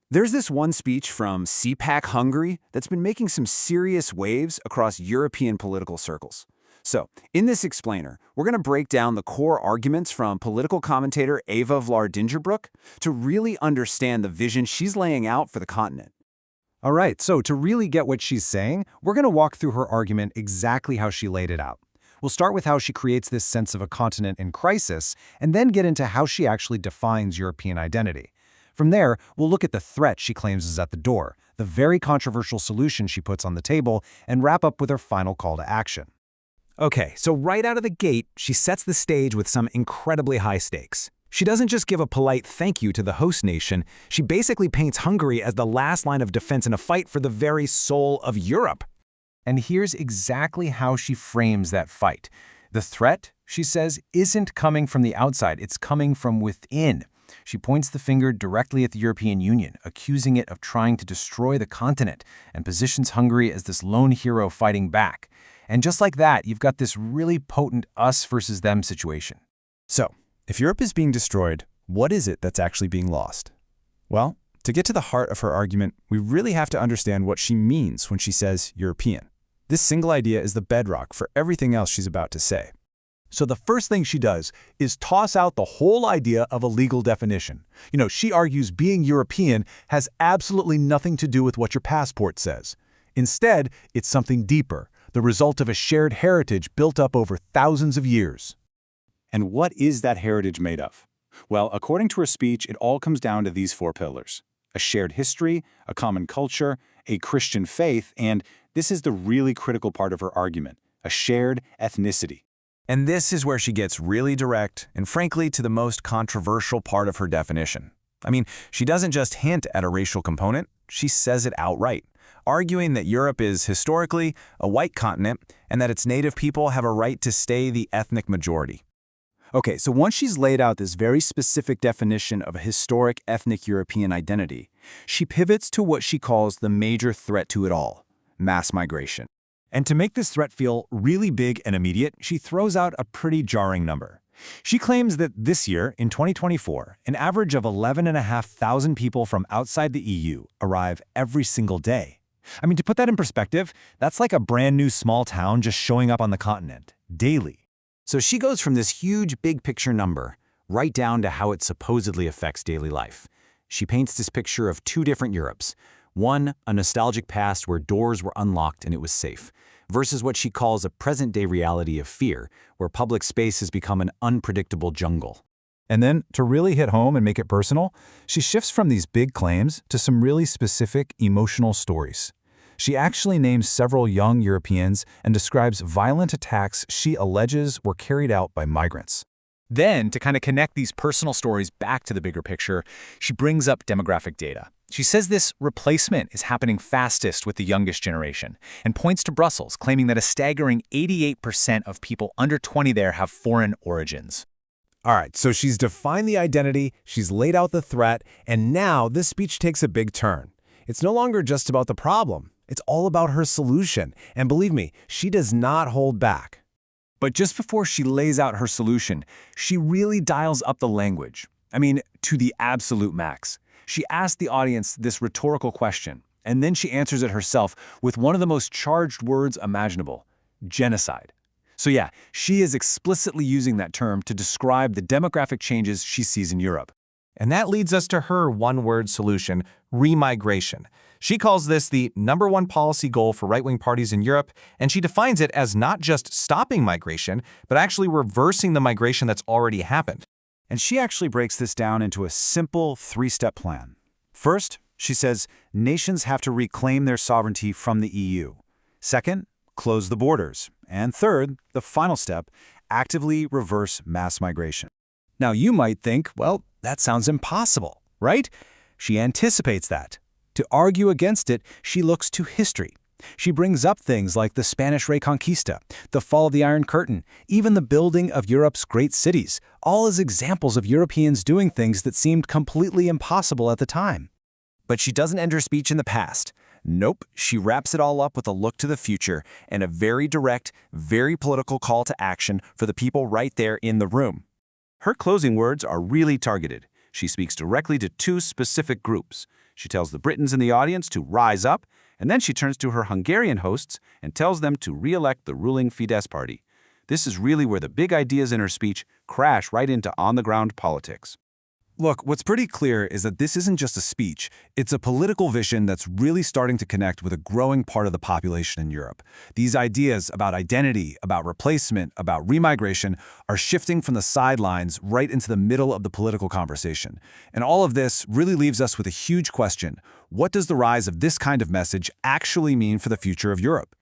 There's this one speech from CPAC Hungary that's been making some serious waves across European political circles. So, in this explainer, we're going to break down the core arguments from political commentator Eva Vlaardingerbroek to really understand the vision she's laying out for the continent. All right, so to really get what she's saying, we're going to walk through her argument exactly how she laid it out. We'll start with how she creates this sense of a continent in crisis, and then get into how she actually defines European identity. From there, we'll look at the threat she claims is at the door, the very controversial solution she puts on the table, and wrap up with her final call to action. Okay, so right out of the gate, she sets the stage with some incredibly high stakes. She doesn't just give a polite thank you to the host nation, she basically paints Hungary as the last line of defense in a fight for the very soul of Europe. And here's exactly how she frames that fight. The threat, she says, isn't coming from the outside, it's coming from within. She points the finger directly at the European Union, accusing it of trying to destroy the continent, and positions Hungary as this lone hero fighting back. And just like that, you've got this really potent us versus them situation. So, if Europe is being destroyed, what is it that's actually being lost? Well, to get to the heart of her argument, we really have to understand what she means when she says European. This single idea is the bedrock for everything else she's about to say. So the first thing she does is toss out the whole idea of a legal definition. She argues being European has absolutely nothing to do with what your passport says. Instead, it's something deeper, the result of a shared heritage built up over thousands of years. And what is that heritage made of? Well, according to her speech, it all comes down to these four pillars: a shared history, a common culture, a Christian faith, and this is the really critical part of her argument, a shared ethnicity. And this is where she gets really direct and, frankly, to the most controversial part of her definition. I mean, she doesn't just hint at a racial component, she says it outright, arguing that Europe is historically a white continent and that its native people have a right to stay the ethnic majority. Okay, so once she's laid out this very specific definition of a historic ethnic European identity, she pivots to what she calls the major threat to it all: mass migration. And to make this threat feel really big and immediate, she throws out a pretty jarring number. She claims that this year, in 2024, an average of 11,500 people from outside the EU arrive every single day. I mean, to put that in perspective, that's like a brand new small town just showing up on the continent, daily. So she goes from this huge big picture number right down to how it supposedly affects daily life. She paints this picture of two different Europes. One, a nostalgic past where doors were unlocked and it was safe, versus what she calls a present-day reality of fear, where public space has become an unpredictable jungle. And then, to really hit home and make it personal, she shifts from these big claims to some really specific emotional stories. She actually names several young Europeans and describes violent attacks she alleges were carried out by migrants. Then, to kind of connect these personal stories back to the bigger picture, she brings up demographic data. She says this replacement is happening fastest with the youngest generation, and points to Brussels, claiming that a staggering 88% of people under 20 there have foreign origins. All right, so she's defined the identity, she's laid out the threat, and now this speech takes a big turn. It's no longer just about the problem. It's all about her solution, and believe me, she does not hold back. But just before she lays out her solution, she really dials up the language. I mean, to the absolute max. She asks the audience this rhetorical question, and then she answers it herself with one of the most charged words imaginable: genocide. So yeah, she is explicitly using that term to describe the demographic changes she sees in Europe. And that leads us to her one-word solution, remigration. She calls this the #1 policy goal for right-wing parties in Europe, and she defines it as not just stopping migration, but actually reversing the migration that's already happened. And she actually breaks this down into a simple three-step plan. First, she says nations have to reclaim their sovereignty from the EU. Second, close the borders. And third, the final step, actively reverse mass migration. Now you might think, well, that sounds impossible, right? She anticipates that. To argue against it, she looks to history. She brings up things like the Spanish Reconquista, the fall of the Iron Curtain, even the building of Europe's great cities, all as examples of Europeans doing things that seemed completely impossible at the time. But she doesn't end her speech in the past. Nope, she wraps it all up with a look to the future and a very direct, very political call to action for the people right there in the room. Her closing words are really targeted. She speaks directly to two specific groups: She tells the Britons in the audience to rise up, and then she turns to her Hungarian hosts and tells them to re-elect the ruling Fidesz party. This is really where the big ideas in her speech crash right into on-the-ground politics. Look, what's pretty clear is that this isn't just a speech. It's a political vision that's really starting to connect with a growing part of the population in Europe. These ideas about identity, about replacement, about remigration are shifting from the sidelines right into the middle of the political conversation. And all of this really leaves us with a huge question. What does the rise of this kind of message actually mean for the future of Europe?